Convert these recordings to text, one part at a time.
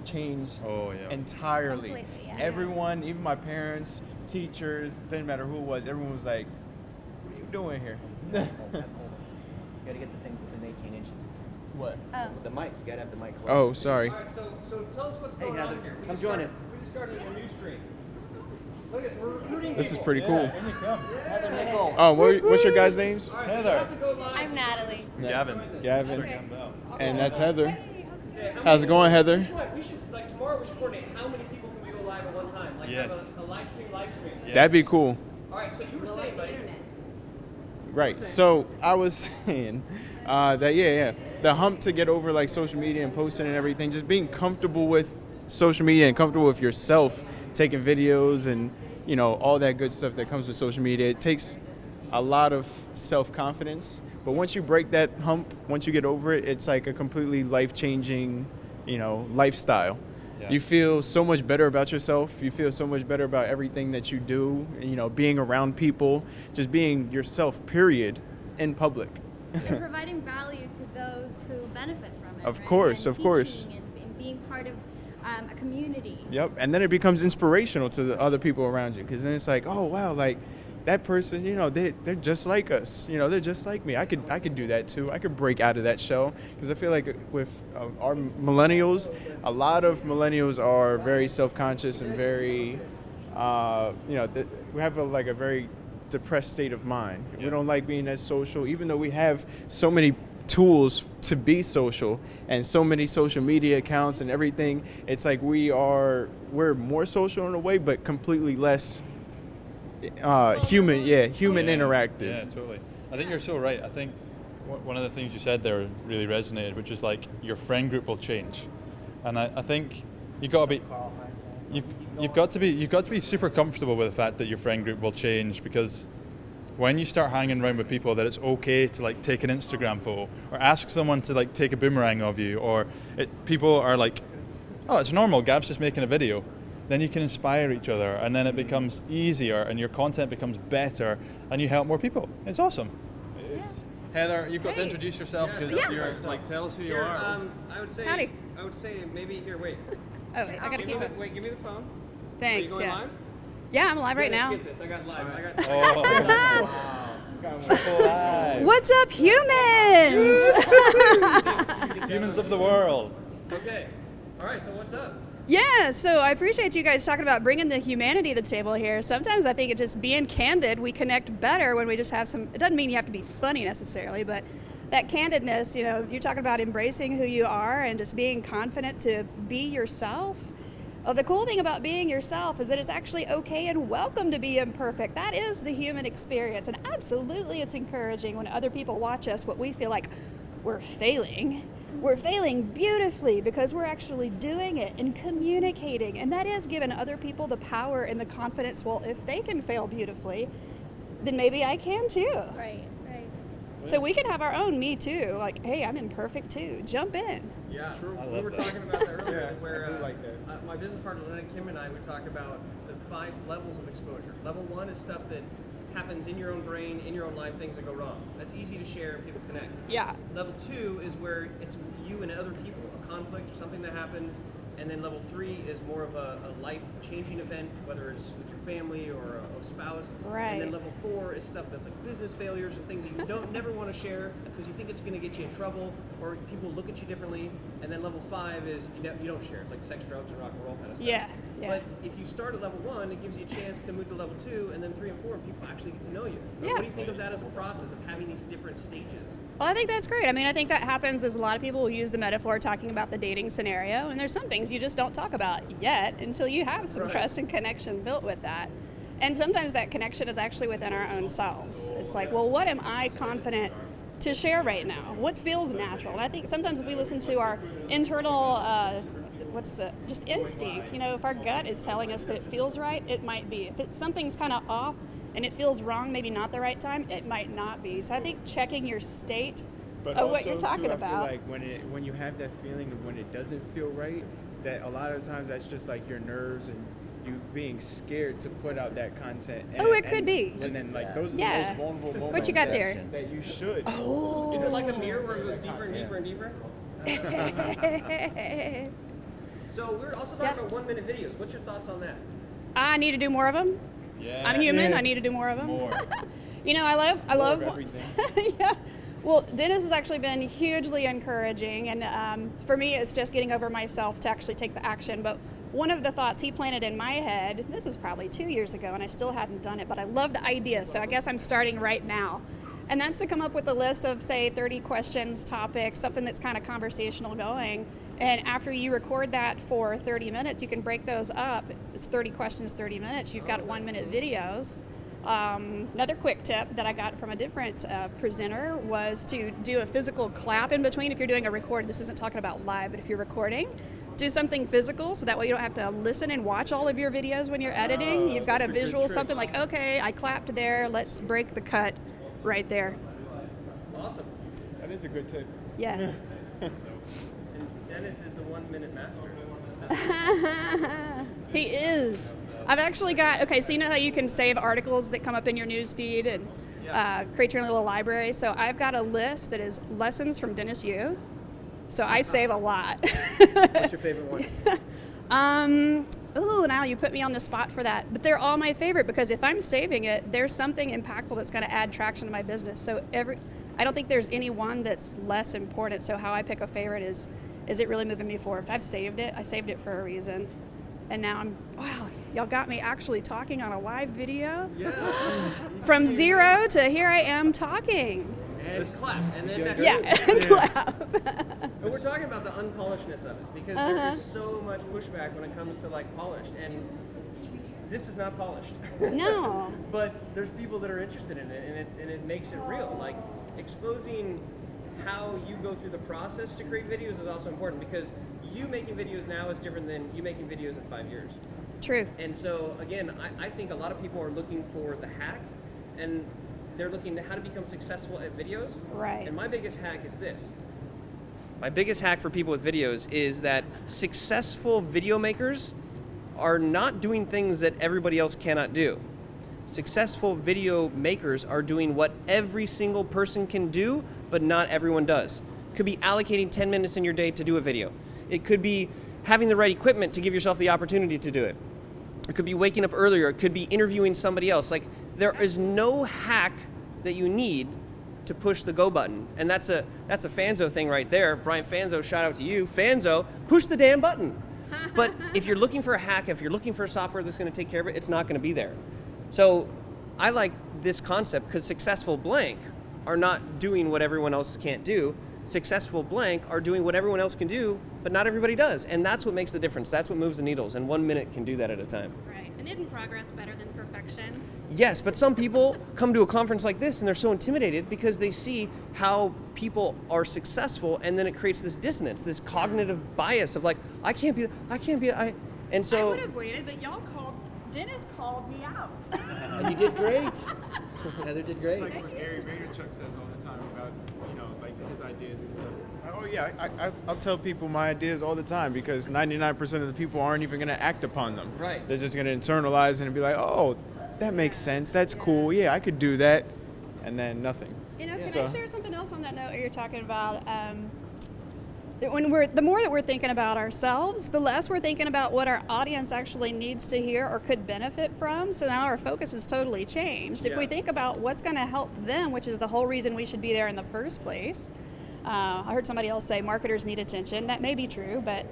changed Oh, yeah. entirely. Completely, yeah. Everyone, even my parents, teachers, didn't matter who it was, everyone was like, what are you doing here? Hold on. You gotta get the thing within 18 inches. What? The mic. You gotta have the mic close. Oh, sorry. All right, so tell us what's going Heather, on here. come join us. We just started a new stream. Look at this, we're recruiting This is people. pretty cool. Heather Nichols. Oh, what's your guys' names? All right, Heather. we have to go live. I'm Natalie. Gavin. Gavin. Okay. And that's Heather. Okay, how How's it going, Heather? Guess what? We should, like, tomorrow we should coordinate how many people can we go live at one time? Like, Yes. have a live stream. Yes. That'd be cool. All right, so you were saying, buddy. Right. So I was saying that the hump to get over like social media and posting and everything, just being comfortable with social media and comfortable with yourself, taking videos and all that good stuff that comes with social media. It takes a lot of self-confidence, but once you break that hump, once you get over it, it's like a completely life-changing, lifestyle. Yeah. You feel so much better about yourself. You feel so much better about everything that you do, being around people, just being yourself, period, in public. And providing value to those who benefit from it. Of right? course, and of course. teaching and being part of a community. Yep, and then it becomes inspirational to the other people around you, because then it's like, oh wow, like that person, they're just like us, they're just like me. I could do that too. I could break out of that shell, because I feel like with our millennials, a lot of millennials are very self-conscious and very, we have a very depressed state of mind. Yeah. We don't like being as social, even though we have so many tools to be social and so many social media accounts and everything. It's like we're more social in a way, but completely less human interactive. Yeah, totally. I think you're so right. I think one of the things you said there really resonated, which is like your friend group will change, and I think you've got to be you've got to be super comfortable with the fact that your friend group will change, because when you start hanging around with people that it's okay to like take an Instagram photo or ask someone to like take a boomerang of you, or people are like, oh, it's normal, Gav's just making a video, then you can inspire each other, and then it becomes easier and your content becomes better and you help more people. It's awesome. Heather, you've got to introduce yourself, because you're like, tell us who you Here, are. I would say. Howdy. I would say maybe here. Wait. Oh, I gotta keep it. Wait, give me the phone. Thanks. Are you going Yeah. live? Yeah, I'm live right now. Get this. I got live. I got. Oh, What's up, humans? humans of the world. Okay. All right. So what's up? Yeah, so I appreciate you guys talking about bringing the humanity to the table here. Sometimes I think it just being candid, we connect better when we just have some. It doesn't mean you have to be funny necessarily, but that candidness, you're talking about embracing who you are and just being confident to be yourself. Well, the cool thing about being yourself is that it's actually okay and welcome to be imperfect. That is the human experience. And absolutely it's encouraging when other people watch us, what we feel like we're failing. We're failing beautifully because we're actually doing it and communicating. And that is giving other people the power and the confidence, well, if they can fail beautifully, then maybe I can too. Right. So we can have our own me too. Like, hey, I'm imperfect too. Jump in. Yeah, I we love were that. talking about that earlier, where I do like that. my business partner Lynn and Kim and I would talk about the 5 levels of exposure. Level 1 is stuff that happens in your own brain, in your own life, things that go wrong. That's easy to share and people connect. Yeah. Level 2 is where it's you and other people, a conflict or something that happens. And then level 3 is more of a life-changing event, whether it's with your family or a spouse. Right. And then level 4 is stuff that's like business failures and things that you don't never want to share because you think it's going to get you in trouble or people look at you differently. And then level 5 is you don't share. It's like sex, drugs, and rock and roll kind of stuff. Yeah. But if you start at level 1, it gives you a chance to move to level 2, and then 3 and 4, and people actually get to know you. Yeah. What do you think of that as a process of having these different stages? Well, I think that's great. I mean, I think that happens as a lot of people will use the metaphor talking about the dating scenario, and there's some things you just don't talk about yet until you have some Right. trust and connection built with that. And sometimes that connection is actually within our own selves. It's like, well, what am I confident to share right now? What feels natural? And I think sometimes if we listen to our internal, just instinct, if our gut is telling us that it feels right, it might be. If something's kind of off and it feels wrong, maybe not the right time, it might not be. So I think checking your state of what you're talking about. I feel like when you have that feeling of when it doesn't feel right, that a lot of times that's just like your nerves and you being scared to put out that content. It could be. And then those are the Yeah. most vulnerable moments. What you got there? That you should. Is it like a mirror where it goes deeper and deeper and deeper? So we're also talking about 1 minute videos. What's your thoughts on that? I need to do more of them. Yeah. I'm human. Yeah. I need to do more of them. More. You know, I love. everything. Yeah. Well, Dennis has actually been hugely encouraging, and for me, it's just getting over myself to actually take the action. But one of the thoughts he planted in my head, this was probably 2 years ago, and I still hadn't done it, but I love the idea, so I guess I'm starting right now. And that's to come up with a list of, say, 30 questions, topics, something that's kind of conversational going. And after you record that for 30 minutes, you can break those up. It's 30 questions, 30 minutes. You've got 1 minute videos. Another quick tip that I got from a different presenter was to do a physical clap in between. If you're doing a record, this isn't talking about live, but if you're recording, do something physical so that way you don't have to listen and watch all of your videos when you're editing. You've got a that's a good visual, trick. something like, okay, I clapped there, let's break the cut right there. Awesome. That is a good tip. Yeah. And Dennis is the 1 minute master. He is. I've actually got, okay, so you know how you can save articles that come up in your news feed and create your own little library? So I've got a list that is lessons from Dennis Yu. So I save a lot. What's your favorite one? Ooh, now you put me on the spot for that. But they're all my favorite because if I'm saving it, there's something impactful that's going to add traction to my business. So I don't think there's any one that's less important. So how I pick a favorite is it really moving me forward? If I've saved it, I saved it for a reason. And now wow, y'all got me actually talking on a live video. Yeah. From zero to here I am talking. And clap. And then next. Yeah, and clap. But we're talking about the unpolishedness of it because there is so much pushback when it comes to like polished, and this is not polished. No. But there's people that are interested in it, and it makes it real. Like exposing how you go through the process to create videos is also important because you making videos now is different than you making videos in 5 years. True. And so again, I think a lot of people are looking for the hack, and they're looking to how to become successful at videos. Right. And my biggest hack is this. My biggest hack for people with videos is that successful video makers are not doing things that everybody else cannot do. Successful video makers are doing what every single person can do, but not everyone does. Could be allocating 10 minutes in your day to do a video. It could be having the right equipment to give yourself the opportunity to do it. It could be waking up earlier. It could be interviewing somebody else. Like, there is no hack that you need to push the go button. And that's a Fanzo thing right there. Brian Fanzo, shout out to you. Fanzo, push the damn button. But if you're looking for a hack, if you're looking for a software that's going to take care of it, it's not going to be there. So I like this concept because successful blank are not doing what everyone else can't do. Successful blank are doing what everyone else can do, but not everybody does. And that's what makes the difference. That's what moves the needles. And 1 minute can do that at a time. Right. And isn't progress better than perfection? Yes, but some people come to a conference like this and they're so intimidated because they see how people are successful, and then it creates this dissonance, this cognitive bias of like, and so I would have waited, but Dennis called me out. And you did great. Heather did great. It's like what Gary Vaynerchuk says all the time about, like his ideas and stuff. Oh yeah, I'll tell people my ideas all the time because 99% of the people aren't even going to act upon them. Right. They're just going to internalize and be like, oh, that makes sense. That's cool. Yeah, I could do that. And then nothing. Can I So- share something else on that note you're talking about? The more that we're thinking about ourselves, the less we're thinking about what our audience actually needs to hear or could benefit from. So now our focus is totally changed. If we think about what's going to help them, which is the whole reason we should be there in the first place. I heard somebody else say marketers need attention. That may be true, but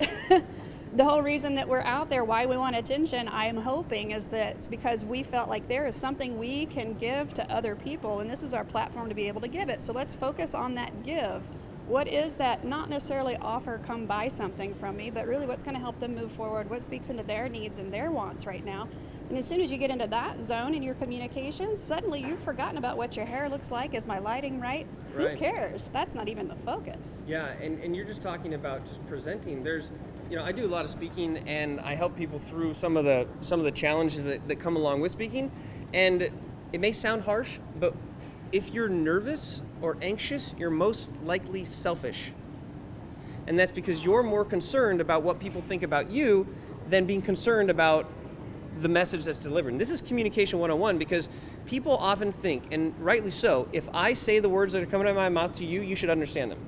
the whole reason that we're out there, why we want attention, I am hoping, is that it's because we felt like there is something we can give to other people, and this is our platform to be able to give it. So let's focus on that give. What is that? Not necessarily offer, come buy something from me, but really what's going to help them move forward, what speaks into their needs and their wants right now. And as soon as you get into that zone in your communications, suddenly you've forgotten about what your hair looks like. Is my lighting right? Who cares? That's not even the focus. Yeah, and you're just talking about just presenting. There's, I do a lot of speaking, and I help people through some of the challenges that come along with speaking. And it may sound harsh, but if you're nervous or anxious, you're most likely selfish. And that's because you're more concerned about what people think about you than being concerned about the message that's delivered. And this is communication 101 because people often think, and rightly so, if I say the words that are coming out of my mouth to you, you should understand them.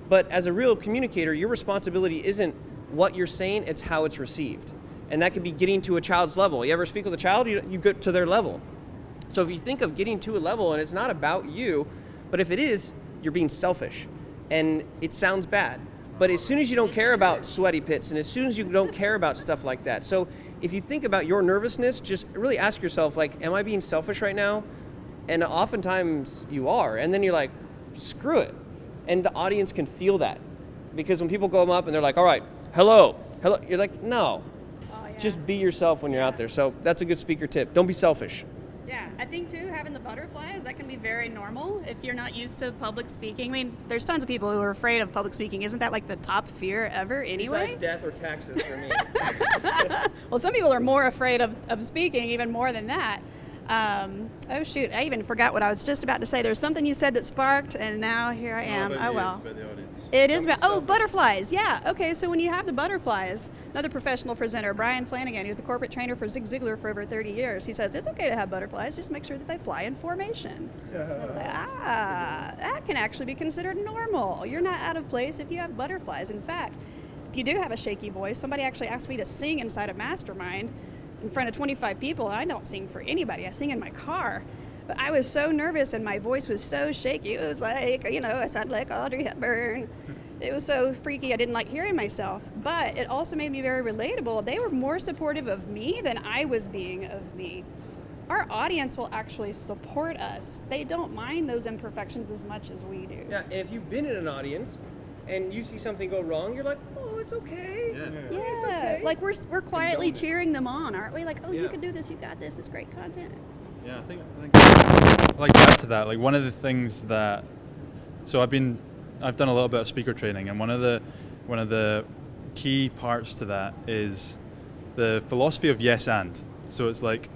But as a real communicator, your responsibility isn't what you're saying, it's how it's received. And that could be getting to a child's level. You ever speak with a child, you get to their level. So if you think of getting to a level and it's not about you, but if it is, you're being selfish. And it sounds bad. But as soon as you don't care about sweaty pits and as soon as you don't care about stuff like that. So if you think about your nervousness, just really ask yourself, like, am I being selfish right now? And oftentimes you are. And then you're like, screw it. And the audience can feel that. Because when people go up and they're like, all right, hello, you're like, no. Oh, yeah. Just be yourself when you're out there. So that's a good speaker tip. Don't be selfish. Yeah, I think too, having the butterflies, that can be very normal if you're not used to public speaking. I mean, there's tons of people who are afraid of public speaking. Isn't that like the top fear ever anyway? Besides death or taxes for me. Well, some people are more afraid of speaking, even more than that. Oh shoot, I even forgot what I was just about to say. There's something you said that sparked, and now here I am. Oh well. It is about, butterflies. Yeah, okay, so when you have the butterflies, another professional presenter, Brian Flanagan, who's the corporate trainer for Zig Ziglar for over 30 years, he says it's okay to have butterflies, just make sure that they fly in formation. That can actually be considered normal. You're not out of place if you have butterflies. In fact, if you do have a shaky voice, somebody actually asked me to sing inside a mastermind in front of 25 people, and I don't sing for anybody. I sing in my car. But I was so nervous and my voice was so shaky. It was like, I sounded like Audrey Hepburn. It was so freaky. I didn't like hearing myself. But it also made me very relatable. They were more supportive of me than I was being of me. Our audience will actually support us. They don't mind those imperfections as much as we do. Yeah, and if you've been in an audience and you see something go wrong, you're like, oh, it's okay. Yeah, it's okay. like we're quietly cheering them on, aren't we? Like, oh, you can do this, you got this great content. Yeah, I think like to add to that, like one of the things that, so I've done a little bit of speaker training, and one of the key parts to that is the philosophy of yes and. So it's like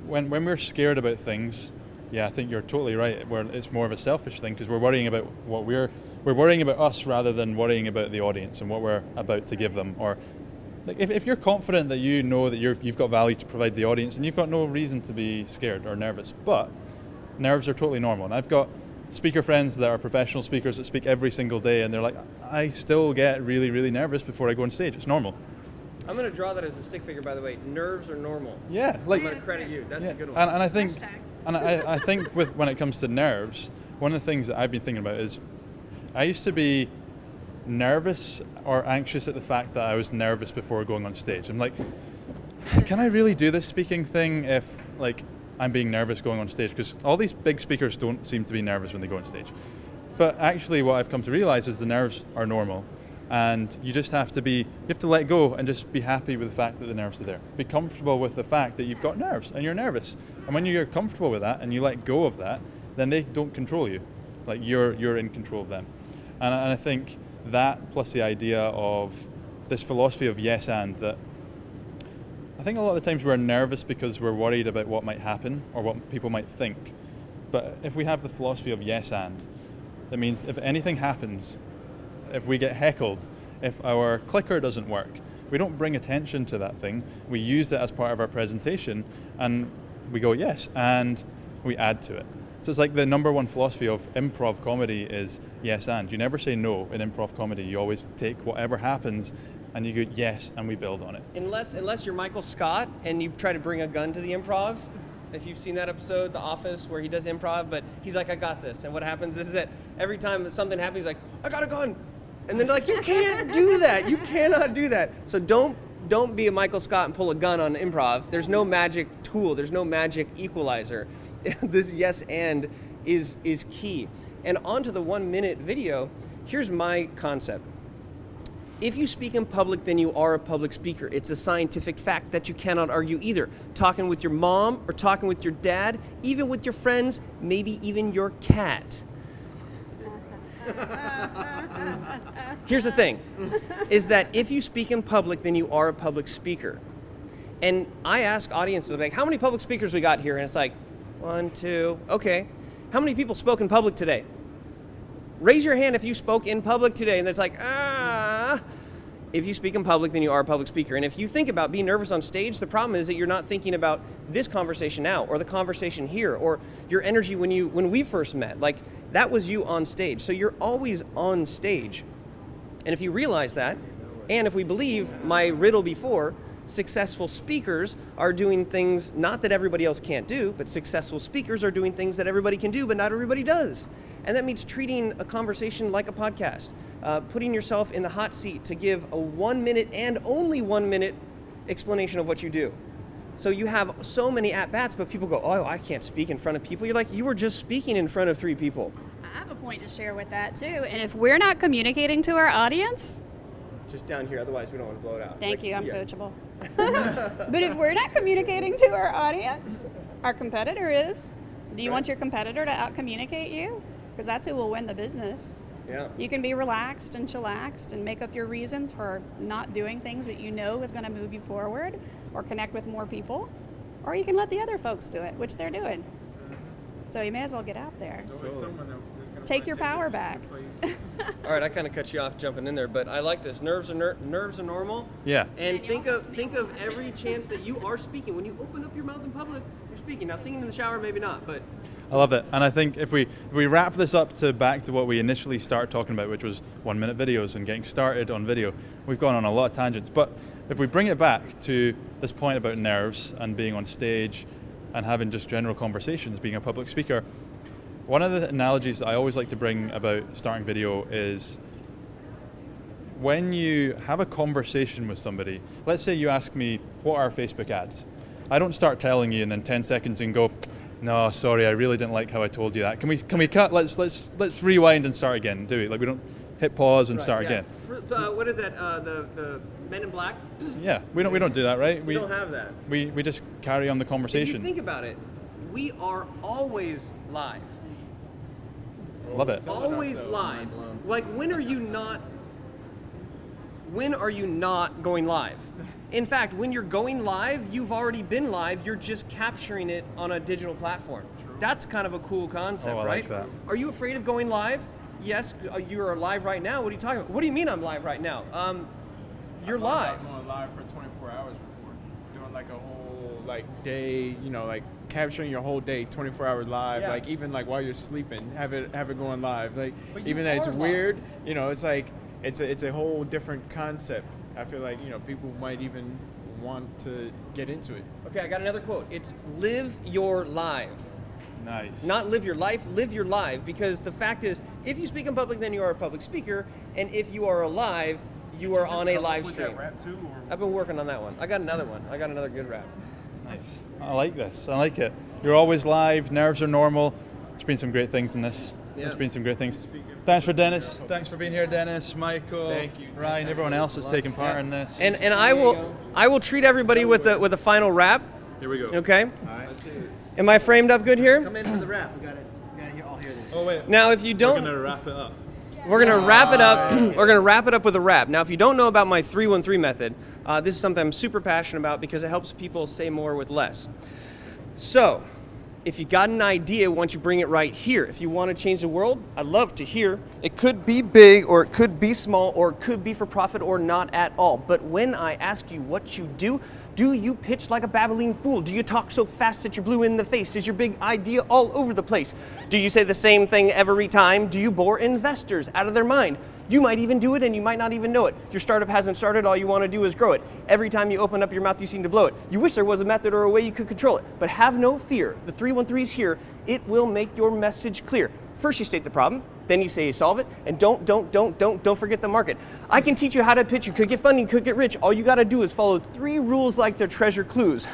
when we're scared about things, yeah, I think you're totally right. It's more of a selfish thing because we're worrying about what we're worrying about us rather than worrying about the audience and what we're about to give them. Or like if you're confident that you know that you've got value to provide the audience, and you've got no reason to be scared or nervous. But nerves are totally normal. And I've got speaker friends that are professional speakers that speak every single day, and they're like, I still get really, really nervous before I go on stage. It's normal. I'm going to draw that as a stick figure, by the way. Nerves are normal. Yeah, like I'm going to credit you. That's a good one. And I think, I think when it comes to nerves, one of the things that I've been thinking about is, I used to be nervous or anxious at the fact that I was nervous before going on stage. I'm like, can I really do this speaking thing if like I'm being nervous going on stage? Because all these big speakers don't seem to be nervous when they go on stage. But actually what I've come to realize is the nerves are normal. And you just have to let go and just be happy with the fact that the nerves are there. Be comfortable with the fact that you've got nerves and you're nervous. And when you're comfortable with that and you let go of that, then they don't control you. Like you're in control of them. And I think that plus the idea of this philosophy of yes and, that I think a lot of the times we're nervous because we're worried about what might happen or what people might think. But if we have the philosophy of yes and, that means if anything happens, if we get heckled, if our clicker doesn't work, we don't bring attention to that thing. We use it as part of our presentation and we go yes, and we add to it. So it's like the number one philosophy of improv comedy is yes and. You never say no in improv comedy. You always take whatever happens and you go yes, and we build on it. Unless you're Michael Scott and you try to bring a gun to the improv. If you've seen that episode, The Office, where he does improv, but he's like, I got this. And what happens is that every time that something happens, he's like, I got a gun. And then they're like, you can't do that. You cannot do that. So don't be a Michael Scott and pull a gun on improv. There's no magic tool. There's no magic equalizer. This yes and is key. And onto the 1 minute video, here's my concept. If you speak in public, then you are a public speaker. It's a scientific fact that you cannot argue either. Talking with your mom or talking with your dad, even with your friends, maybe even your cat. Here's the thing, is that if you speak in public, then you are a public speaker. And I ask audiences, like, how many public speakers we got here? And it's like, 1, 2, okay. How many people spoke in public today? Raise your hand if you spoke in public today. And it's like, If you speak in public, then you are a public speaker. And if you think about being nervous on stage, the problem is that you're not thinking about this conversation now, or the conversation here, or your energy when we first met. Like, that was you on stage. So you're always on stage. And if you realize that, And if we believe my riddle before, successful speakers are doing things not that everybody else can't do, but successful speakers are doing things that everybody can do, but not everybody does. And that means treating a conversation like a podcast, putting yourself in the hot seat to give a 1 minute and only 1 minute explanation of what you do. So you have so many at-bats, but people go, oh, I can't speak in front of people. You're like, you were just speaking in front of 3 people. I have a point to share with that too. And if we're not communicating to our audience, Just down here, otherwise we don't want to blow it out. thank Like, you, I'm yeah. coachable. But if we're not communicating to our audience, our competitor is. Do you want your competitor to out-communicate you? Because that's who will win the business. Yeah. You can be relaxed and chillaxed and make up your reasons for not doing things that you know is going to move you forward or connect with more people. Or you can let the other folks do it, which they're doing. So you may as well get out there. Take your power back. All right, I kind of cut you off jumping in there, but I like this. Nerves are normal. Yeah. And think of every chance that you are speaking. When you open up your mouth in public, you're speaking. Now, singing in the shower, maybe not, but I love it. And I think if we wrap this up back to what we initially started talking about, which was 1 minute videos and getting started on video, we've gone on a lot of tangents. But if we bring it back to this point about nerves and being on stage and having just general conversations, being a public speaker, one of the analogies that I always like to bring about starting video is when you have a conversation with somebody. Let's say you ask me, what are Facebook ads? I don't start telling you and then 10 seconds and go, no, sorry, I really didn't like how I told you that. Can we cut? Let's rewind and start again. Do it. Like, we don't hit pause and start again. What is that? The Men in Black? Yeah, we don't do that, right? We don't have that. We just carry on the If conversation. you think about it, we are always live. Love it. Always live. Like, when are you not going live? In fact, when you're going live, you've already been live, you're just capturing it on a digital platform. That's kind of a cool concept, I right? like that. Are you afraid of going live? Yes, you are live right now. What are you talking about? What do you mean I'm live right now? You're live. I'm going live for 24 hours before, doing like a whole day, like capturing your whole day, 24 hours live, Yeah. like even like while you're sleeping, have it going live, like But you even though it's are live. weird, it's like it's a whole different concept. I feel like people might even want to get into it. Okay, I got another quote. It's live your live. Nice. Not live your life, live your live, because the fact is, if you speak in public, then you are a public speaker, and if you are alive, you are on a live stream. I've been working on that one. I got another one. I got another good rap. Nice. I like this. I like it. You're always live. Nerves are normal. There's been some great things in this. Yeah. There's been some great things. Thanks for Dennis. Thanks for being here, Dennis, Michael, Thank you. Ryan, everyone else that's taken part in this. And I will treat everybody with a final rap. here we go. Okay. Am I framed up good here? Come in for the rap. We gotta all hear this. Oh wait. Now, if you We're don't, gonna wrap it up. we're gonna wrap it up. We're gonna wrap it up with a rap. Now, if you don't know about my 313 method, this is something I'm super passionate about because it helps people say more with less. So, if you got an idea, why don't you bring it right here? If you want to change the world, I'd love to hear. It could be big, or it could be small, or it could be for profit, or not at all. But when I ask you what you do you pitch like a babbling fool? Do you talk so fast that you're blue in the face? Is your big idea all over the place? Do you say the same thing every time? Do you bore investors out of their mind? You might even do it and you might not even know it. Your startup hasn't started, all you want to do is grow it. Every time you open up your mouth, you seem to blow it. You wish there was a method or a way you could control it. But have no fear. The 313 is here. It will make your message clear. First you state the problem, then you say you solve it, and don't forget the market. I can teach you how to pitch. You could get funding, you could get rich. All you got to do is follow 3 rules like they're treasure clues.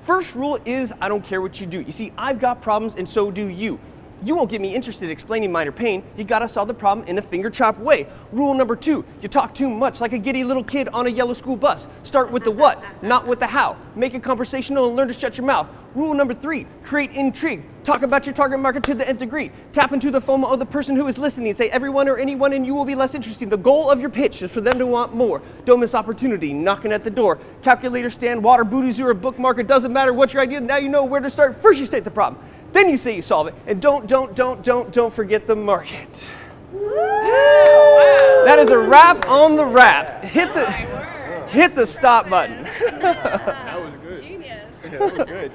First rule is I don't care what you do. You see, I've got problems and so do you. You won't get me interested in explaining minor pain. You gotta solve the problem in a finger-chop way. Rule number 2, you talk too much like a giddy little kid on a yellow school bus. Start with the what, not with the how. Make it conversational and learn to shut your mouth. Rule number 3, create intrigue. Talk about your target market to the nth degree. Tap into the FOMO of the person who is listening. Say everyone or anyone and you will be less interesting. The goal of your pitch is for them to want more. Don't miss opportunity, knocking at the door. Calculator stand, water booties, or a bookmark. It doesn't matter what your idea, now you know where to start. First you state the problem. Then you say you solve it, and don't forget the market. That is a wrap on the wrap. Hit the stop button. That was good. Genius. That was good.